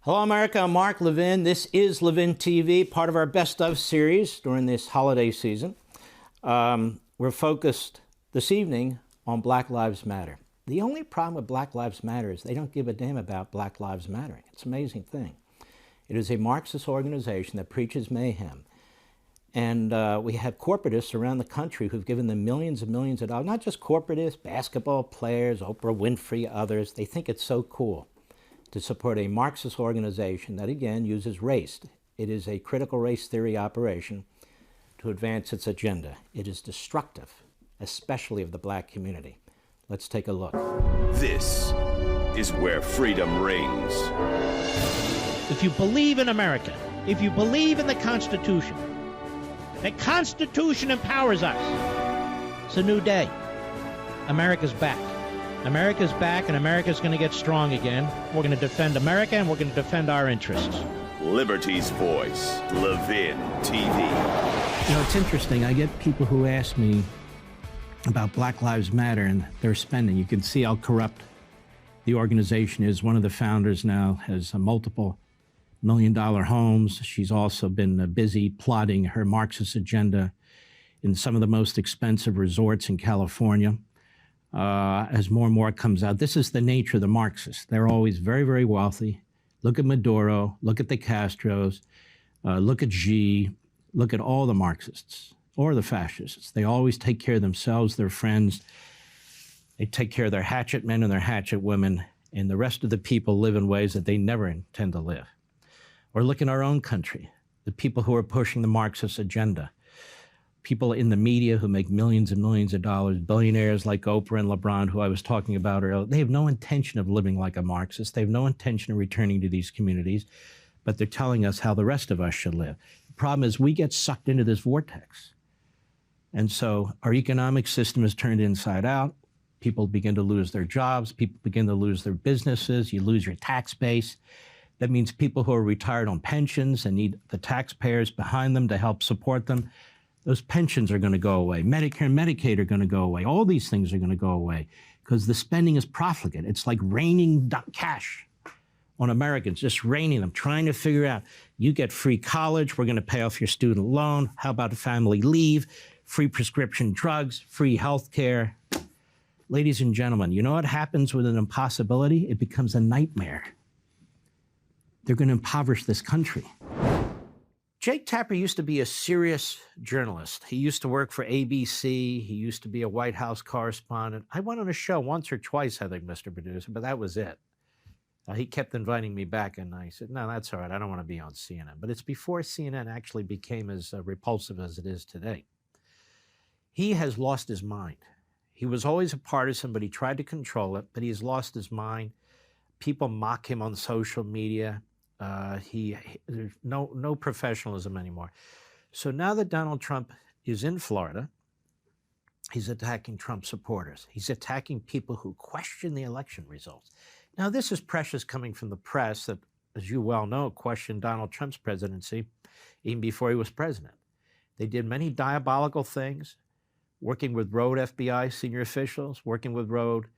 Hello, America. I'm Mark Levin. This is Levin TV, part of our Best Of series during this holiday season. We're focused this evening on Black Lives Matter. The only problem with Black Lives Matter is they don't give a damn about Black Lives Mattering. It's an amazing thing. It is a Marxist organization that preaches mayhem. And we have corporatists around the country who've given them millions and millions of dollars. Not just corporatists, basketball players, Oprah Winfrey, others. They think it's so cool to support a Marxist organization that, again, uses race. It is a critical race theory operation to advance its agenda. It is destructive, especially of the black community. Let's take a look. This is where freedom rings. If you believe in America, if you believe in the Constitution empowers us. It's a new day. America's back. America's back, and America's going to get strong again. We're going to defend America, and we're going to defend our interests. Liberty's voice, Levin TV. You know, it's interesting. I get people who ask me about Black Lives Matter and their spending. You can see how corrupt the organization is. One of the founders now has multiple million-dollar homes. She's also been busy plotting her Marxist agenda in some of the most expensive resorts in California. As more and more comes out, this is the nature of the Marxists. They're always very, very wealthy. Look at Maduro, look at the Castros, look at Xi, look at all the Marxists or the fascists. They always take care of themselves, their friends. They take care of their hatchet men and their hatchet women, and the rest of the people live in ways that they never intend to live. Or look in our own country, the people who are pushing the Marxist agenda. People in the media who make millions and millions of dollars, billionaires like Oprah and LeBron, who I was talking about earlier, they have no intention of living like a Marxist. They have no intention of returning to these communities, but they're telling us how the rest of us should live. The problem is we get sucked into this vortex. And so our economic system is turned inside out. People begin to lose their jobs. People begin to lose their businesses. You lose your tax base. That means people who are retired on pensions and need the taxpayers behind them to help support them, those pensions are going to go away. Medicare and Medicaid are going to go away. All these things are going to go away because the spending is profligate. It's like raining cash on Americans, just raining them, trying to figure out, you get free college, we're going to pay off your student loan. How about family leave, free prescription drugs, free health care? Ladies and gentlemen, you know what happens with an impossibility? It becomes a nightmare. They're going to impoverish this country. Jake Tapper used to be a serious journalist. He used to work for ABC. He used to be a White House correspondent. I went on a show once or twice, I think, Mr. Producer, but that was it. He kept inviting me back, and I said, no, that's all right. I don't want to be on CNN. But it's before CNN actually became as repulsive as it is today. He has lost his mind. He was always a partisan, but he tried to control it, but he has lost his mind. People mock him on social media. There's no professionalism anymore. So now that Donald Trump is in Florida, he's attacking Trump supporters. He's attacking people who question the election results. Now, this is precious coming from the press that, as you well know, questioned Donald Trump's presidency even before he was president. They did many diabolical things, working with rogue FBI senior officials, working with rogue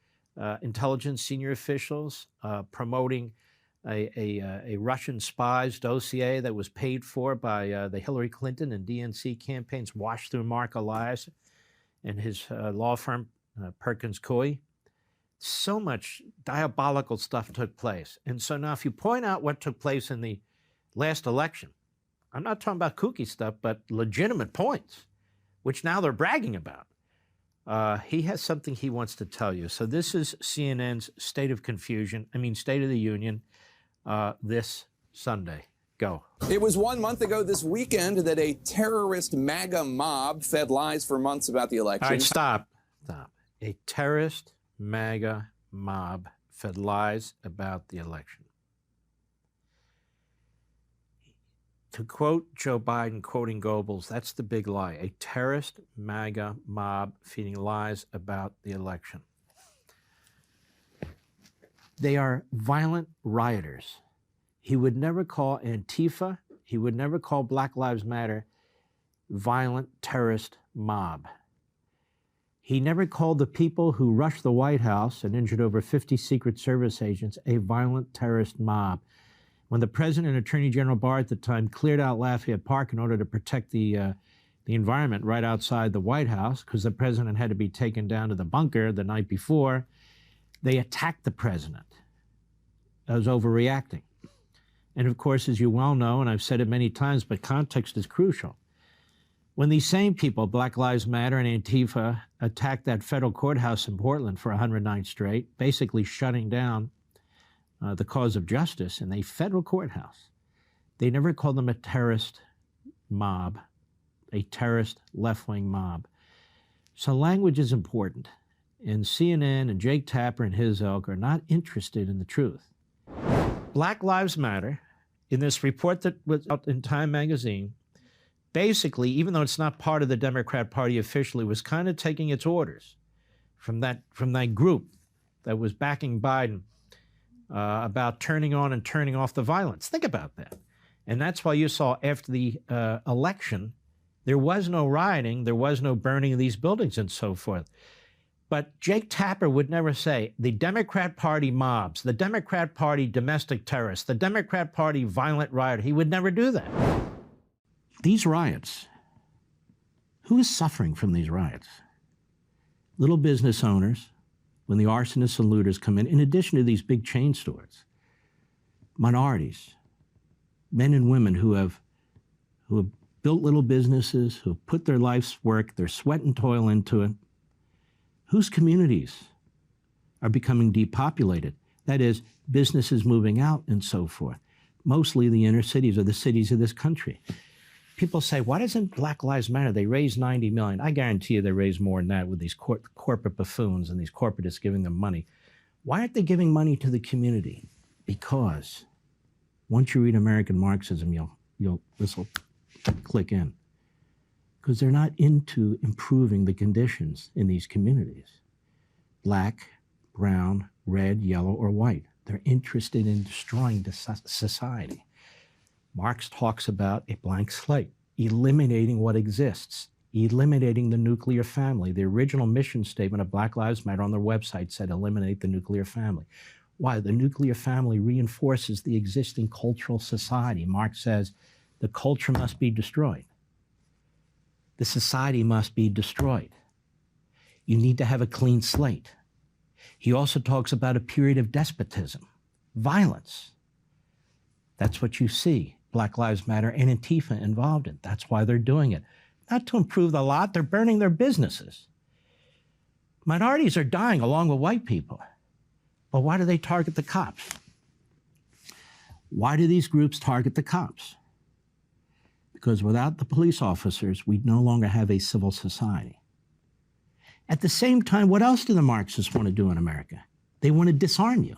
intelligence senior officials, promoting a Russian spy's dossier that was paid for by the Hillary Clinton and DNC campaigns, washed through Mark Elias and his law firm, Perkins Coie. So much diabolical stuff took place. And so now if you point out what took place in the last election, I'm not talking about kooky stuff, but legitimate points, which now they're bragging about. He has something he wants to tell you. So this is CNN's State of the Union. This Sunday. Go. It was 1 month ago this weekend that a terrorist MAGA mob fed lies for months about the election. All right, stop. A terrorist MAGA mob fed lies about the election. To quote Joe Biden, quoting Goebbels, that's the big lie. A terrorist MAGA mob feeding lies about the election. They are violent rioters. He would never call Antifa, he would never call Black Lives Matter violent terrorist mob. He never called the people who rushed the White House and injured over 50 Secret Service agents a violent terrorist mob. When the president and Attorney General Barr at the time cleared out Lafayette Park in order to protect the environment right outside the White House, because the president had to be taken down to the bunker the night before, they attacked the president as overreacting. And of course, as you well know, and I've said it many times, but context is crucial. When these same people, Black Lives Matter and Antifa, attacked that federal courthouse in Portland for 100 nights straight, basically shutting down the cause of justice in a federal courthouse, they never called them a terrorist mob, a terrorist left-wing mob. So language is important. And CNN and Jake Tapper and his ilk are not interested in the truth. Black Lives Matter, in this report that was out in Time magazine, basically, even though it's not part of the Democrat Party officially, was kind of taking its orders from that group that was backing Biden about turning on and turning off the violence. Think about that. And that's why you saw after the election, there was no rioting, there was no burning of these buildings and so forth. But Jake Tapper would never say the Democrat Party mobs, the Democrat Party domestic terrorists, the Democrat Party violent riot. He would never do that. These riots, who is suffering from these riots? Little business owners, when the arsonists and looters come in addition to these big chain stores. Minorities, men and women who have built little businesses, who have put their life's work, their sweat and toil into it, whose communities are becoming depopulated. That is, businesses moving out and so forth. Mostly the inner cities or the cities of this country. People say, why doesn't Black Lives Matter? They raise $90 million. I guarantee you they raise more than that with these corporate buffoons and these corporatists giving them money. Why aren't they giving money to the community? Because once you read American Marxism, this will click in. Because they're not into improving the conditions in these communities. Black, brown, red, yellow, or white. They're interested in destroying the society. Marx talks about a blank slate, eliminating what exists, eliminating the nuclear family. The original mission statement of Black Lives Matter on their website said eliminate the nuclear family. Why? The nuclear family reinforces the existing cultural society. Marx says the culture must be destroyed. The society must be destroyed. You need to have a clean slate. He also talks about a period of despotism, violence. That's what you see Black Lives Matter and Antifa involved in. That's why they're doing it. Not to improve the lot, they're burning their businesses. Minorities are dying along with white people. But why do they target the cops? Why do these groups target the cops? Because without the police officers, we no longer have a civil society. At the same time, what else do the Marxists want to do in America? They want to disarm you.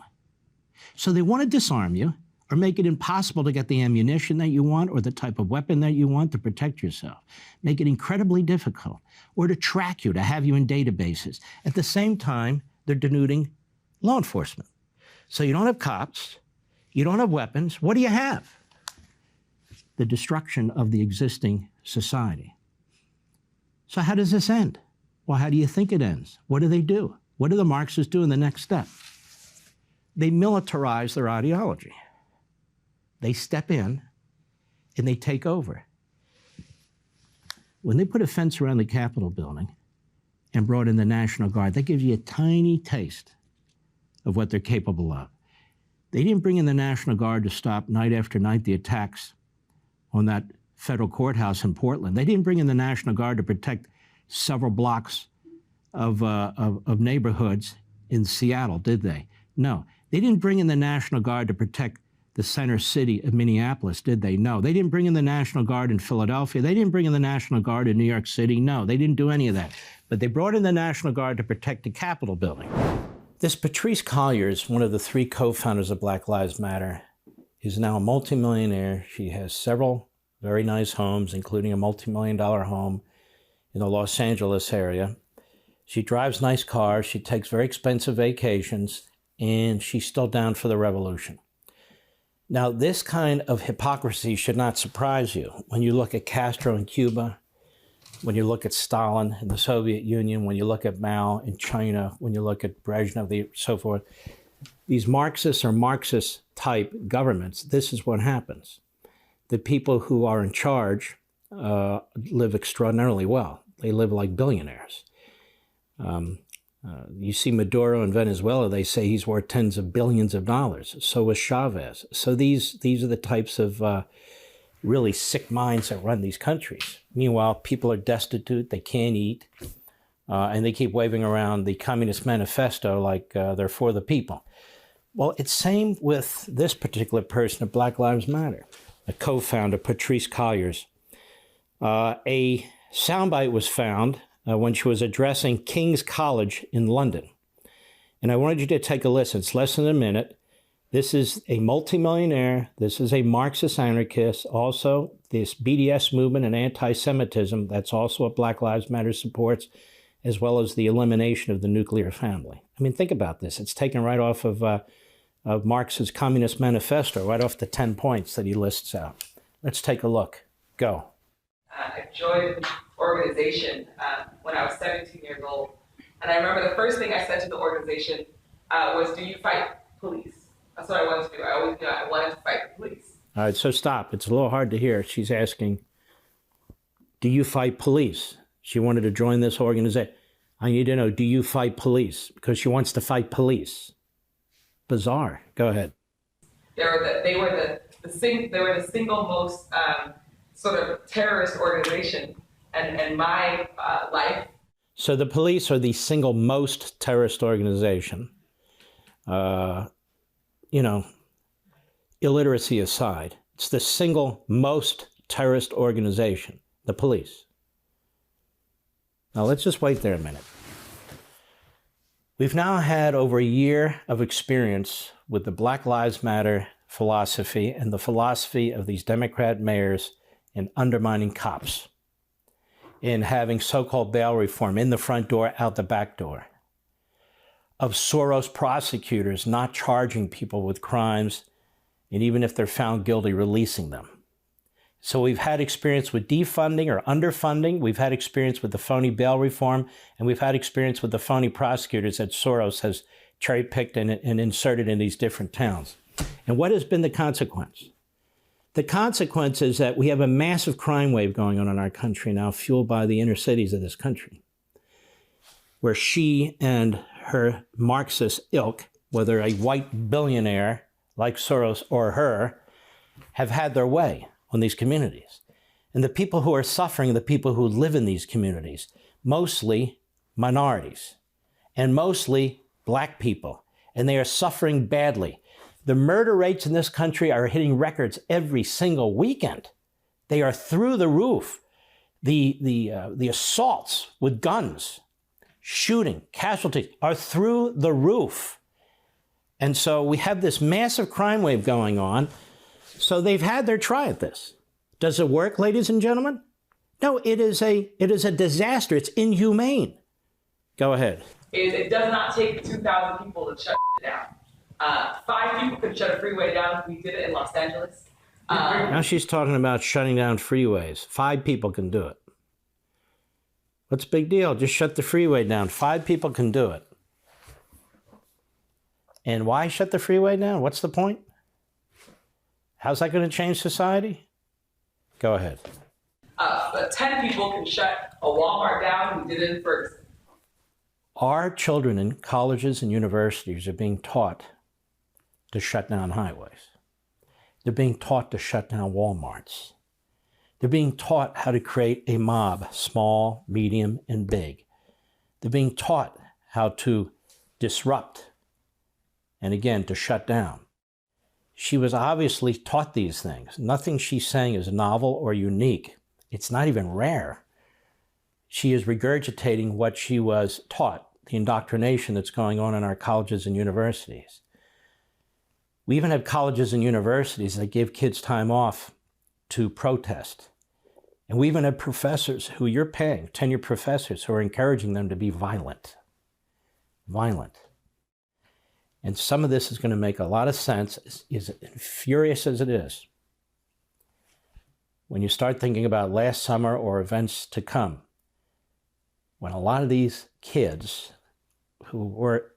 So they want to disarm you or make it impossible to get the ammunition that you want or the type of weapon that you want to protect yourself. Make it incredibly difficult, or to track you, to have you in databases. At the same time, they're denuding law enforcement. So you don't have cops, you don't have weapons. What do you have? The destruction of the existing society. So how does this end? Well, how do you think it ends? What do? What do the Marxists do in the next step? They militarize their ideology. They step in and they take over. When they put a fence around the Capitol building and brought in the National Guard, that gives you a tiny taste of what they're capable of. They didn't bring in the National Guard to stop night after night the attacks on that federal courthouse in Portland. They didn't bring in the National Guard to protect several blocks of neighborhoods in Seattle, did they? No. They didn't bring in the National Guard to protect the center city of Minneapolis, did they? No. They didn't bring in the National Guard in Philadelphia. They didn't bring in the National Guard in New York City. No, they didn't do any of that. But they brought in the National Guard to protect the Capitol building. This Patrice Colliers, one of the 3 co-founders of Black Lives Matter, is now a multimillionaire. She has several very nice homes, including a multi-million-dollar home in the Los Angeles area. She drives nice cars. She takes very expensive vacations, and she's still down for the revolution. Now, this kind of hypocrisy should not surprise you. When you look at Castro in Cuba, when you look at Stalin in the Soviet Union, when you look at Mao in China, when you look at Brezhnev, so forth, these Marxists or Marxist type governments, this is what happens. The people who are in charge live extraordinarily well. They live like billionaires. You see Maduro in Venezuela, they say he's worth tens of billions of dollars. So is Chavez. So these are the types of really sick minds that run these countries. Meanwhile, people are destitute, they can't eat, and they keep waving around the Communist Manifesto like they're for the people. Well, it's same with this particular person at Black Lives Matter, a co-founder, Patrice Colliers. A soundbite was found when she was addressing King's College in London. And I wanted you to take a listen. It's less than a minute. This is a multimillionaire. This is a Marxist anarchist. Also, this BDS movement and anti-Semitism, that's also what Black Lives Matter supports, as well as the elimination of the nuclear family. I mean, think about this. It's taken right off of Marx's Communist Manifesto, right off the 10 points that he lists out. Let's take a look. Go. I joined the organization when I was 17 years old. And I remember the first thing I said to the organization was, do you fight police? That's what I wanted to do. I always knew I wanted to fight the police. All right, so stop. It's a little hard to hear. She's asking, do you fight police? She wanted to join this organization. I need to know, do you fight police? Because she wants to fight police. Bizarre. Go ahead. They were the single most sort of terrorist organization in my life. So the police are the single most terrorist organization. Illiteracy aside, it's the single most terrorist organization, the police. Now let's just wait there a minute. We've now had over a year of experience with the Black Lives Matter philosophy and the philosophy of these Democrat mayors in undermining cops, in having so-called bail reform in the front door, out the back door, of Soros prosecutors not charging people with crimes, and even if they're found guilty, releasing them. So we've had experience with defunding or underfunding. We've had experience with the phony bail reform, and we've had experience with the phony prosecutors that Soros has cherry-picked and inserted in these different towns. And what has been the consequence? The consequence is that we have a massive crime wave going on in our country now, fueled by the inner cities of this country, where she and her Marxist ilk, whether a white billionaire like Soros or her, have had their way on these communities. And the people who are suffering, the people who live in these communities, mostly minorities and mostly black people, and they are suffering badly. The murder rates in this country are hitting records every single weekend. They are through the roof. The assaults with guns, shooting, casualties are through the roof. And so we have this massive crime wave going on. So they've had their try at this. Does it work, ladies and gentlemen? No, it is a disaster. It's inhumane. Go ahead. It does not take 2,000 people to shut it down. 5 people could shut a freeway down. We did it in Los Angeles. Now she's talking about shutting down freeways. 5 people can do it. What's the big deal? Just shut the freeway down. 5 people can do it. And why shut the freeway down? What's the point? How's that going to change society? Go ahead. 10 people can shut a Walmart down. We did it in Ferguson. Our children in colleges and universities are being taught to shut down highways. They're being taught to shut down Walmarts. They're being taught how to create a mob, small, medium, and big. They're being taught how to disrupt and, again, to shut down. She was obviously taught these things. Nothing she's saying is novel or unique. It's not even rare. She is regurgitating what she was taught, the indoctrination that's going on in our colleges and universities. We even have colleges and universities that give kids time off to protest. And we even have professors who you're paying, tenured professors, who are encouraging them to be violent. Violent. And some of this is going to make a lot of sense, as furious as it is, when you start thinking about last summer or events to come, when a lot of these kids who were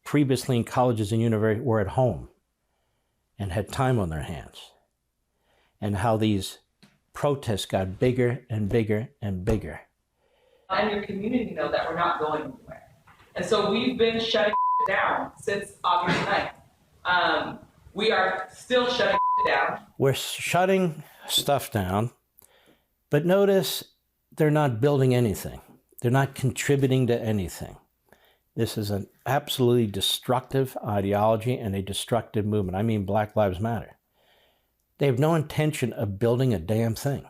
previously in colleges and universities were at home and had time on their hands, and how these protests got bigger and bigger and bigger. And your community know that we're not going anywhere. And so we've been shutting down since August 9th. We are still shutting down. We're shutting stuff down, but notice they're not building anything. They're not contributing to anything. This is an absolutely destructive ideology and a destructive movement. I mean, Black Lives Matter. They have no intention of building a damn thing.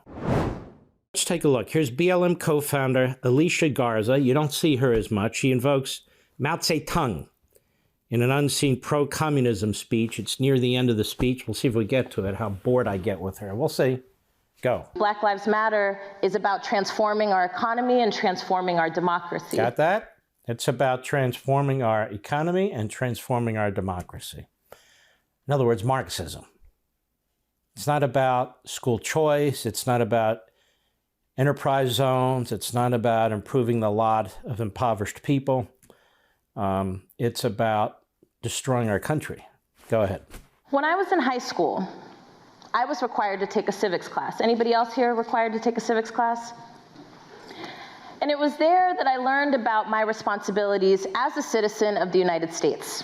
Let's take a look. Here's BLM co-founder Alicia Garza. You don't see her as much. She invokes Mao Zedong in an unseen pro-communism speech. It's near the end of the speech. We'll see if we get to it, how bored I get with her. We'll see. Go. Black Lives Matter is about transforming our economy and transforming our democracy. Got that? It's about transforming our economy and transforming our democracy. In other words, Marxism. It's not about school choice. It's not about enterprise zones. It's not about improving the lot of impoverished people. It's about destroying our country. Go ahead. When I was in high school, I was required to take a civics class. Anybody else here required to take a civics class? And it was there that I learned about my responsibilities as a citizen of the United States.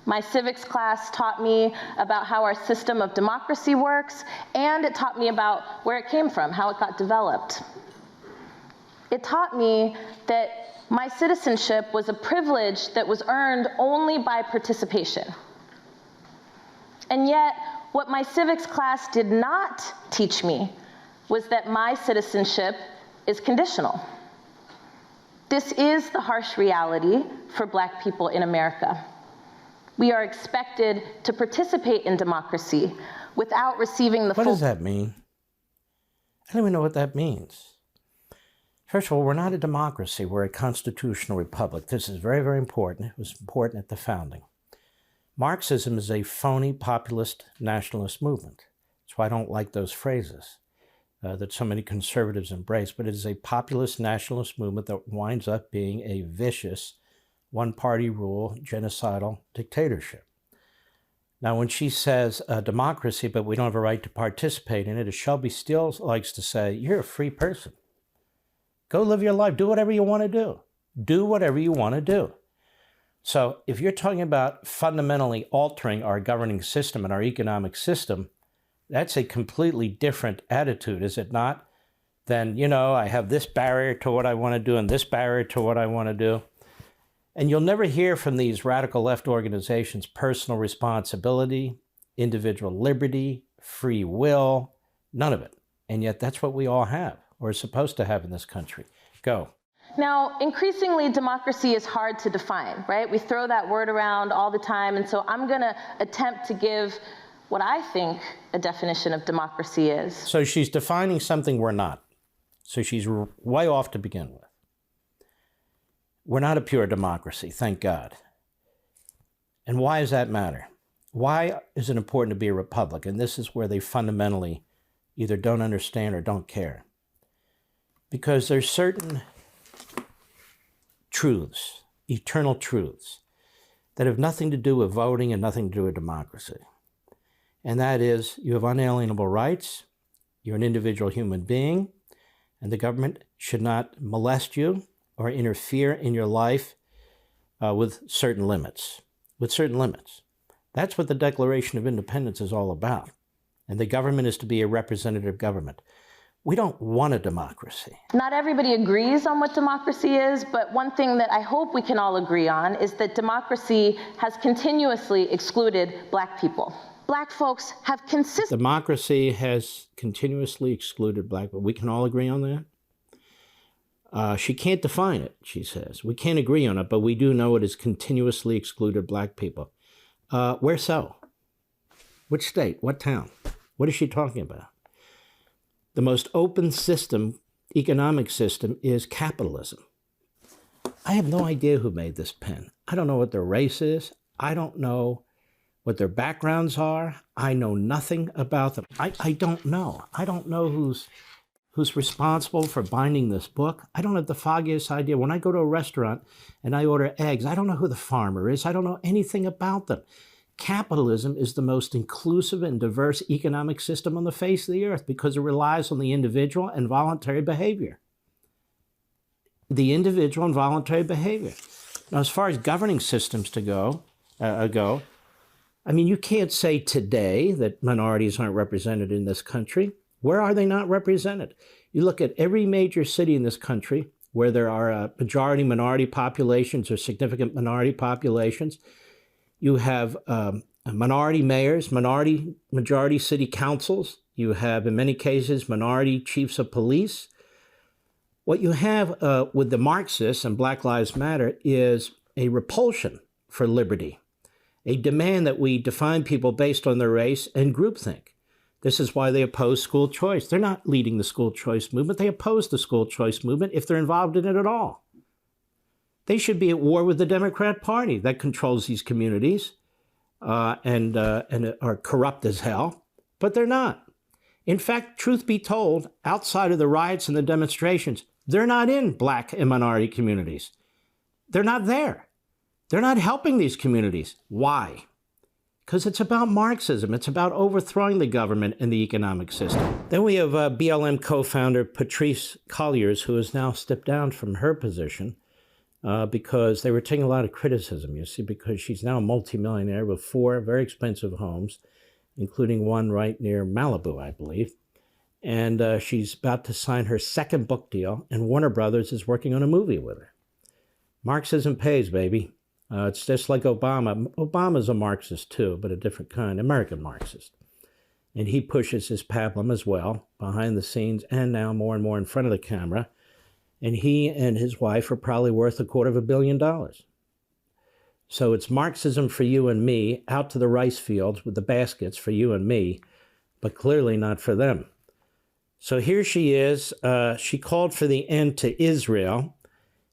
My civics class taught me about how our system of democracy works, and it taught me about where it came from, how it got developed. It taught me that my citizenship was a privilege that was earned only by participation. And yet, what my civics class did not teach me was that my citizenship is conditional. This is the harsh reality for Black people in America. We are expected to participate in democracy without receiving the full... What does that mean? I don't even know what that means. First of all, we're not a democracy. We're a constitutional republic. This is very, very important. It was important at the founding. Marxism is a phony populist nationalist movement. That's why I don't like those phrases that so many conservatives embrace. But it is a populist nationalist movement that winds up being a vicious one-party rule, genocidal dictatorship. Now, when she says democracy, but we don't have a right to participate in it, as Shelby still likes to say, you're a free person. Go live your life. Do whatever you want to do. Do whatever you want to do. So if you're talking about fundamentally altering our governing system and our economic system, that's a completely different attitude, is it not? Than, you know, I have this barrier to what I want to do and this barrier to what I want to do. And you'll never hear from these radical left organizations personal responsibility, individual liberty, free will, none of it. And yet that's what we all have, or are supposed to have in this country. Go. Now, increasingly, democracy is hard to define, right? We throw that word around all the time, and so I'm going to attempt to give what I think a definition of democracy is. So she's defining something we're not. So she's way off to begin with. We're not a pure democracy, thank God. And why does that matter? Why is it important to be a republic? And this is where they fundamentally either don't understand or don't care. Because there's certain truths, eternal truths, that have nothing to do with voting and nothing to do with democracy. And that is, you have unalienable rights, you're an individual human being, and the government should not molest you or interfere in your life with certain limits. That's what the Declaration of Independence is all about. And the government is to be a representative government. We don't want a democracy. Not everybody agrees on what democracy is, but one thing that I hope we can all agree on is that democracy has continuously excluded Black people. Black folks have Democracy has continuously excluded Black people. We can all agree on that? She can't define it, she says. We can't agree on it, but we do know it has continuously excluded Black people. Where so? Which state? What town? What is she talking about? The most open system, economic system, is capitalism. I have no idea who made this pen. I don't know what their race is. I don't know what their backgrounds are. I know nothing about them. I don't know. I don't know who's who's responsible for binding this book? I don't have the foggiest idea. When I go to a restaurant and I order eggs, I don't know who the farmer is. I don't know anything about them. Capitalism is the most inclusive and diverse economic system on the face of the earth because it relies on the individual and voluntary behavior. The individual and voluntary behavior. Now, as far as governing systems to go, I mean, you can't say today that minorities aren't represented in this country. Where are they not represented? You look at every major city in this country where there are majority minority populations or significant minority populations. You have minority mayors, majority city councils. You have, in many cases, minority chiefs of police. What you have with the Marxists and Black Lives Matter is a repulsion for liberty, a demand that we define people based on their race and groupthink. This is why they oppose school choice. They're not leading the school choice movement. They oppose the school choice movement if they're involved in it at all. They should be at war with the Democrat Party that controls these communities and are corrupt as hell, but they're not. In fact, truth be told, outside of the riots and the demonstrations, they're not in Black and minority communities. They're not there. They're not helping these communities. Why? Because it's about Marxism. It's about overthrowing the government and the economic system. Then we have BLM co-founder Patrice Colliers, who has now stepped down from her position because they were taking a lot of criticism, you see, because she's now a multimillionaire with 4 very expensive homes, including one right near Malibu, I believe. And she's about to sign her 2nd book deal, and Warner Brothers is working on a movie with her. Marxism pays, baby. It's just like Obama. Obama's a Marxist too, but a different kind, American Marxist. And he pushes his pablum as well, behind the scenes and now more and more in front of the camera. And he and his wife are probably worth $250 million. So it's Marxism for you and me, out to the rice fields with the baskets for you and me, but clearly not for them. So here she is. She called for the end to Israel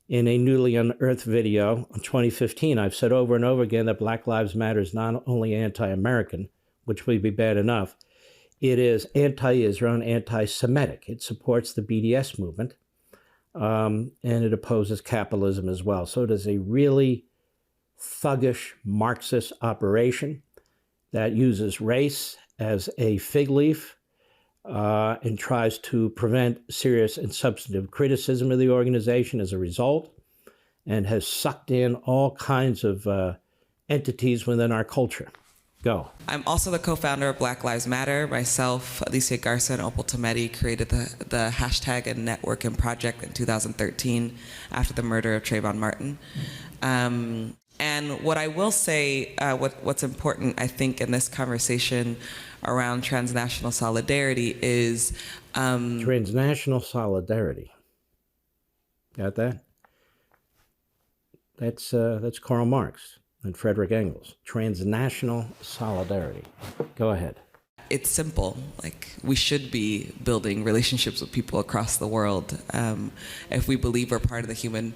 in a newly unearthed video in 2015. I've said over and over again that Black Lives Matter is not only anti-American, which would be bad enough, it is anti-Israel and anti-Semitic. It supports the BDS movement, and it opposes capitalism as well. So it is a really thuggish Marxist operation that uses race as a fig leaf and tries to prevent serious and substantive criticism of the organization as a result, and has sucked in all kinds of entities within our culture. Go. I'm also the co-founder of Black Lives Matter. Myself, Alicia Garza, and Opal Tometi created the hashtag and network and project in 2013 after the murder of Trayvon Martin. And what I will say, what's important, I think, in this conversation around transnational solidarity is... transnational solidarity. Got that? That's Karl Marx and Frederick Engels. Transnational solidarity. Go ahead. It's simple. Like, we should be building relationships with people across the world. If we believe we're part of the human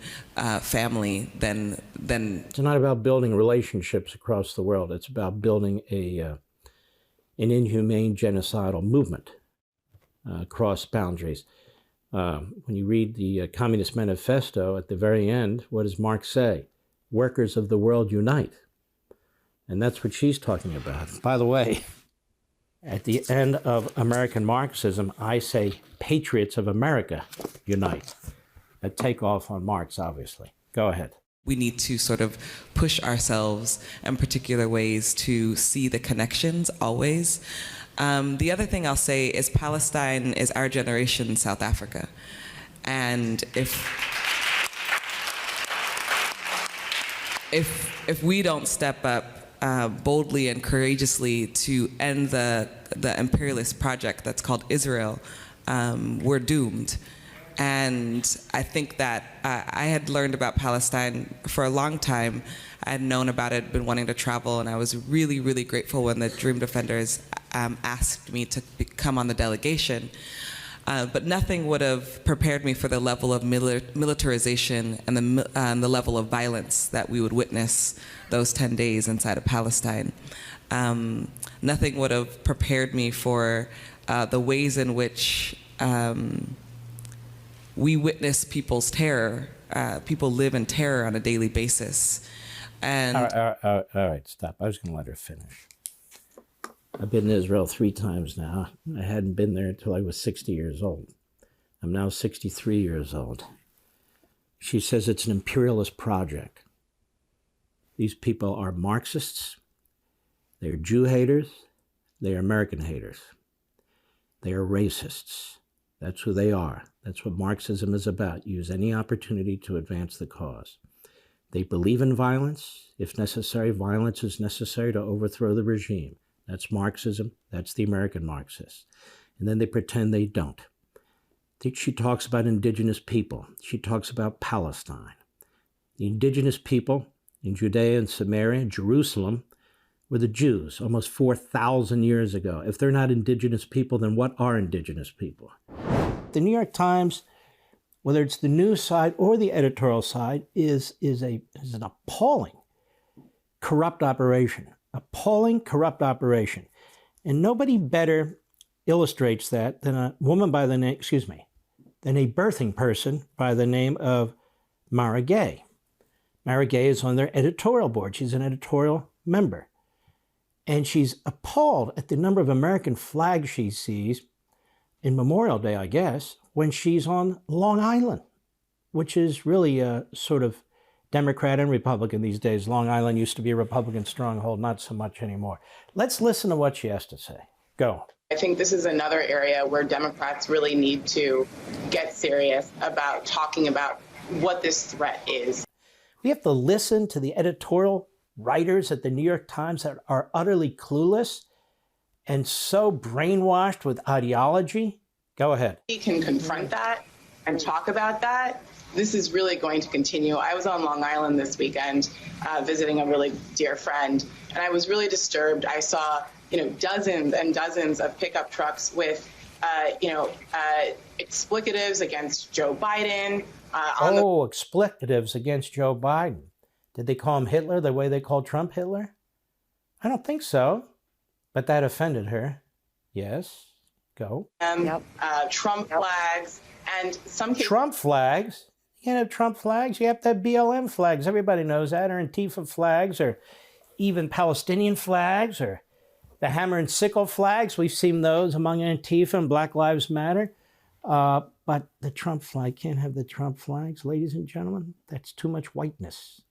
family, then it's not about building relationships across the world. It's about building an inhumane genocidal movement across boundaries. When you read the Communist Manifesto, at the very end, what does Marx say? Workers of the world unite. And that's what she's talking about. By the way, at the end of American Marxism, I say patriots of America unite. A takeoff on Marx, obviously. Go ahead. We need to sort of push ourselves in particular ways to see the connections always. The other thing I'll say is Palestine is our generation South Africa. And if we don't step up boldly and courageously to end the imperialist project that's called Israel, we're doomed. And I think that I had learned about Palestine for a long time. I had known about it, been wanting to travel, and I was really, really grateful when the Dream Defenders asked me to come on the delegation. But nothing would have prepared me for the level of militarization and the level of violence that we would witness those 10 days inside of Palestine. Nothing would have prepared me for the ways in which we witness people's terror. People live in terror on a daily basis. And all right, stop. I was going to let her finish. I've been to Israel 3 times now. I hadn't been there until I was 60 years old. I'm now 63 years old. She says it's an imperialist project. These people are Marxists. They're Jew haters. They are American haters. They are racists. That's who they are. That's what Marxism is about. Use any opportunity to advance the cause. They believe in violence. If necessary, violence is necessary to overthrow the regime. That's Marxism. That's the American Marxist. And then they pretend they don't. She talks about indigenous people. She talks about Palestine. The indigenous people in Judea and Samaria, Jerusalem, were the Jews almost 4,000 years ago. If they're not indigenous people, then what are indigenous people? The New York Times, whether it's the news side or the editorial side, is an appalling corrupt operation. Appalling corrupt operation. And nobody better illustrates that than a woman by the name, than a birthing person by the name of Mara Gay. Mara Gay is on their editorial board. She's an editorial member. And she's appalled at the number of American flags she sees in Memorial Day, I guess, when she's on Long Island, which is really a sort of Democrat and Republican these days. Long Island used to be a Republican stronghold, not so much anymore. Let's listen to what she has to say. Go. I think this is another area where Democrats really need to get serious about talking about what this threat is. We have to listen to the editorial writers at the New York Times that are utterly clueless and so brainwashed with ideology. Go ahead. We can confront that and talk about that. This is really going to continue. I was on Long Island this weekend visiting a really dear friend, and I was really disturbed. I saw dozens and dozens of pickup trucks with, explicatives against Joe Biden. Explicatives against Joe Biden. Did they call him Hitler the way they called Trump Hitler? I don't think so, but that offended her. Yes, go. Trump flags and some cases. Trump flags? You can't have Trump flags. You have to have BLM flags. Everybody knows that, or Antifa flags, or even Palestinian flags, or the hammer and sickle flags. We've seen those among Antifa and Black Lives Matter. But the Trump flag, can't have the Trump flags, ladies and gentlemen. That's too much whiteness.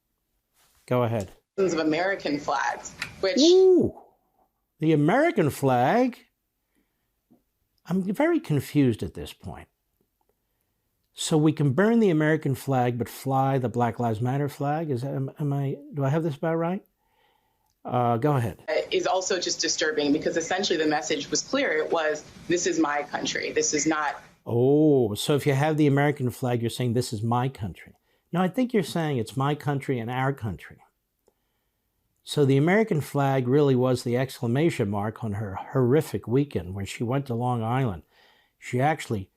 Go ahead. Of American flags, which... Ooh, the American flag? I'm very confused at this point. So we can burn the American flag, but fly the Black Lives Matter flag? Do I have this about right? Go ahead. Is also just disturbing because essentially the message was clear. It was, this is my country. This is not... Oh, so if you have the American flag, you're saying this is my country. No, I think you're saying it's my country and our country. So the American flag really was the exclamation mark on her horrific weekend when she went to Long Island. She actually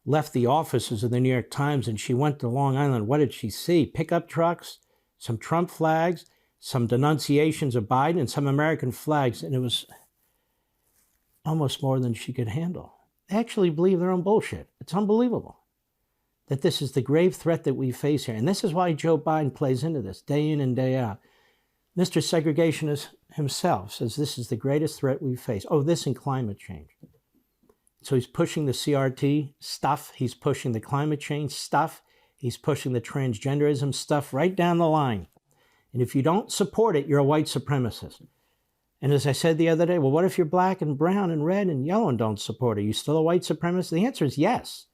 left the offices of the New York Times and she went to Long Island. What did she see? Pickup trucks, some Trump flags, some denunciations of Biden, and some American flags. And it was almost more than she could handle. They actually believe their own bullshit. It's unbelievable that this is the grave threat that we face here. And this is why Joe Biden plays into this day in and day out. Mr. Segregationist himself says this is the greatest threat we face. Oh, this and climate change. So he's pushing the CRT stuff. He's pushing the climate change stuff. He's pushing the transgenderism stuff right down the line. And if you don't support it, you're a white supremacist. And as I said the other day, well, what if you're black and brown and red and yellow and don't support it? Are you still a white supremacist? The answer is yes.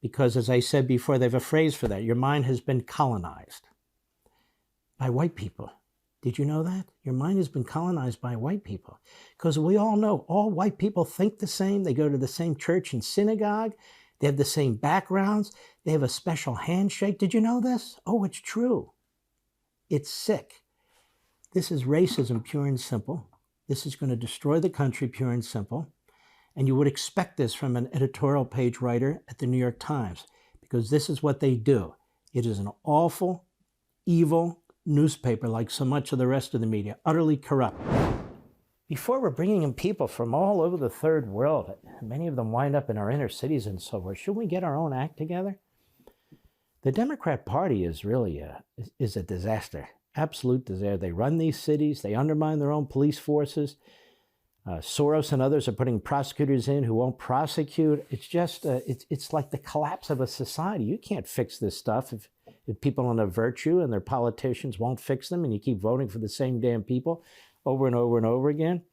Because as I said before, they have a phrase for that. Your mind has been colonized by white people. Did you know that? Your mind has been colonized by white people. Because we all know all white people think the same. They go to the same church and synagogue. They have the same backgrounds. They have a special handshake. Did you know this? Oh, it's true. It's sick. This is racism, pure and simple. This is going to destroy the country, pure and simple. And you would expect this from an editorial page writer at the New York Times, because this is what they do. It is an awful, evil newspaper like so much of the rest of the media, utterly corrupt. before we're bringing in people from all over the third world, many of them wind up in our inner cities and so forth, shouldn't we get our own act together? The Democrat Party is really a disaster, absolute disaster. They run these cities, they undermine their own police forces. Soros and others are putting prosecutors in who won't prosecute. It's just, it's like the collapse of a society. You can't fix this stuff if people don't have virtue and their politicians won't fix them and you keep voting for the same damn people over and over and over again.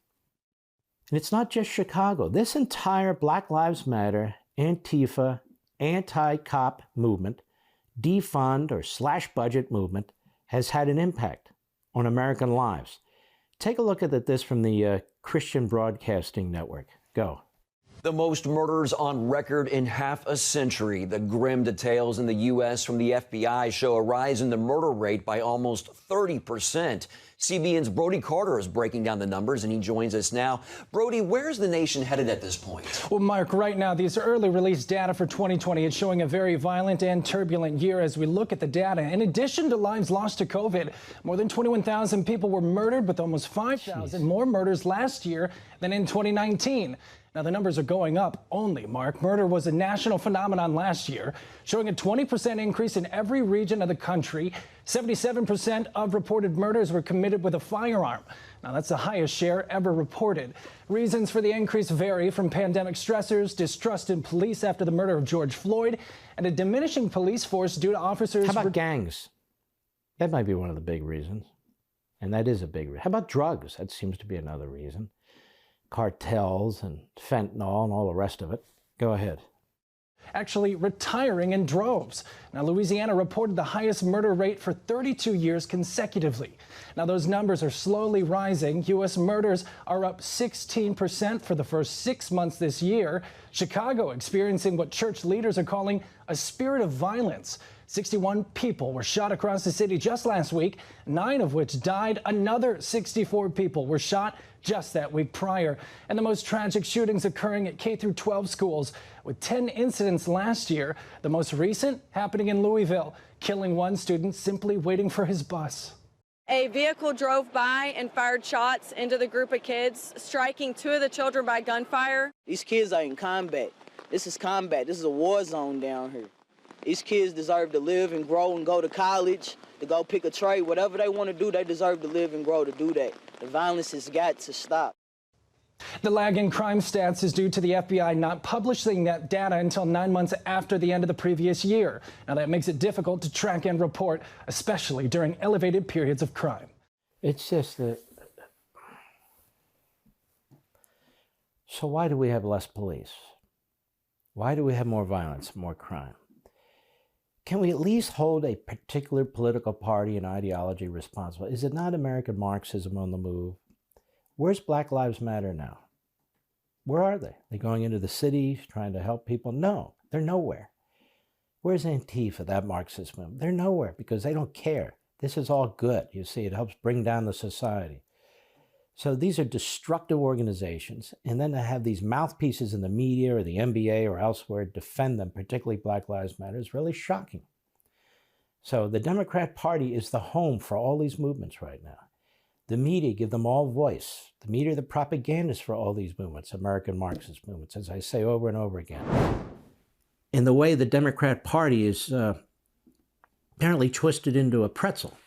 And it's not just Chicago. This entire Black Lives Matter, Antifa, anti-cop movement, defund or slash budget movement has had an impact on American lives. Take a look at this from the Christian Broadcasting Network. Go. The most murders on record in half a century. The grim details in the U.S. from the FBI show a rise in the murder rate by almost 30%. CBN's Brody Carter is breaking down the numbers, and he joins us now. Brody, where's the nation headed at this point? Well, Mark, right now, these early release data for 2020, it's showing a very violent and turbulent year as we look at the data. In addition to lives lost to COVID, more than 21,000 people were murdered, with almost 5,000 more murders last year than in 2019. Now, the numbers are going up only, Mark. Murder was a national phenomenon last year, showing a 20% increase in every region of the country. 77% of reported murders were committed with a firearm. Now, that's the highest share ever reported. Reasons for the increase vary, from pandemic stressors, distrust in police after the murder of George Floyd, and a diminishing police force due to officers... How about gangs? That might be one of the big reasons. And that is a big reason. How about drugs? That seems to be another reason. Cartels and fentanyl and all the rest of it. Go ahead. Actually retiring in droves. Now, Louisiana reported the highest murder rate for 32 years consecutively. Now, those numbers are slowly rising. U.S. murders are up 16% for the first 6 months this year. Chicago experiencing what church leaders are calling a spirit of violence. 61 people were shot across the city just last week, 9 of which died. Another 64 people were shot just that week prior. And the most tragic shootings occurring at K-12 schools, with 10 incidents last year. The most recent happening in Louisville, killing one student simply waiting for his bus. A vehicle drove by and fired shots into the group of kids, striking 2 of the children by gunfire. These kids are in combat. This is combat. This is a war zone down here. These kids deserve to live and grow and go to college, to go pick a trade. Whatever they want to do, they deserve to live and grow to do that. The violence has got to stop. The lag in crime stats is due to the FBI not publishing that data until 9 months after the end of the previous year. Now, that makes it difficult to track and report, especially during elevated periods of crime. It's just that... So why do we have less police? Why do we have more violence, more crime? Can we at least hold a particular political party and ideology responsible? Is it not American Marxism on the move? Where's Black Lives Matter now? Where are they? Are they going into the cities, trying to help people? No, they're nowhere. Where's Antifa, that Marxist movement? They're nowhere because they don't care. This is all good. You see, it helps bring down the society. So these are destructive organizations, and then to have these mouthpieces in the media or the NBA or elsewhere defend them, particularly Black Lives Matter, is really shocking. So the Democrat Party is the home for all these movements right now. The media give them all voice. The media are the propagandists for all these movements, American Marxist movements, as I say over and over again. In the way the Democrat Party is apparently twisted into a pretzel,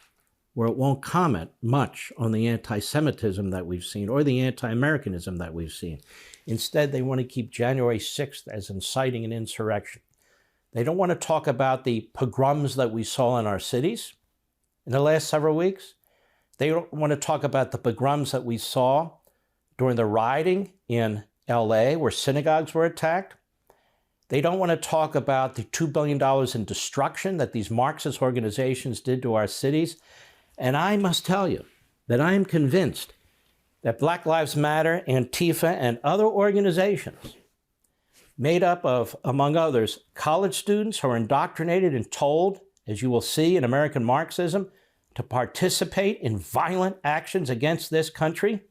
where it won't comment much on the anti-Semitism that we've seen or the anti-Americanism that we've seen. Instead, they want to keep January 6th as inciting an insurrection. They don't want to talk about the pogroms that we saw in our cities in the last several weeks. They don't want to talk about the pogroms that we saw during the rioting in LA, where synagogues were attacked. They don't want to talk about the $2 billion in destruction that these Marxist organizations did to our cities. And I must tell you that I am convinced that Black Lives Matter, Antifa, and other organizations made up of, among others, college students who are indoctrinated and told, as you will see in American Marxism, to participate in violent actions against this country,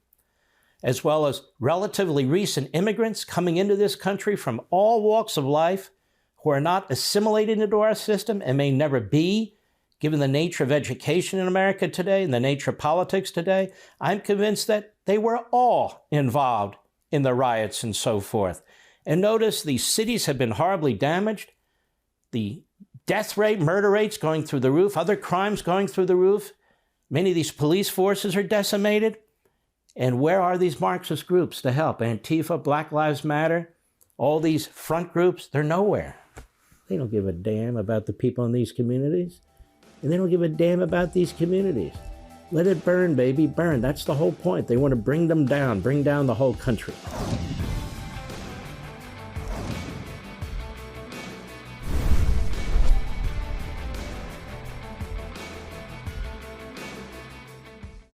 as well as relatively recent immigrants coming into this country from all walks of life who are not assimilated into our system and may never be, given the nature of education in America today and the nature of politics today, I'm convinced that they were all involved in the riots and so forth. And notice these cities have been horribly damaged. The death rate, murder rates going through the roof, other crimes going through the roof. Many of these police forces are decimated. And where are these Marxist groups to help? Antifa, Black Lives Matter, all these front groups, they're nowhere. They don't give a damn about the people in these communities. And they don't give a damn about these communities. Let it burn, baby, burn. That's the whole point. They want to bring them down, bring down the whole country.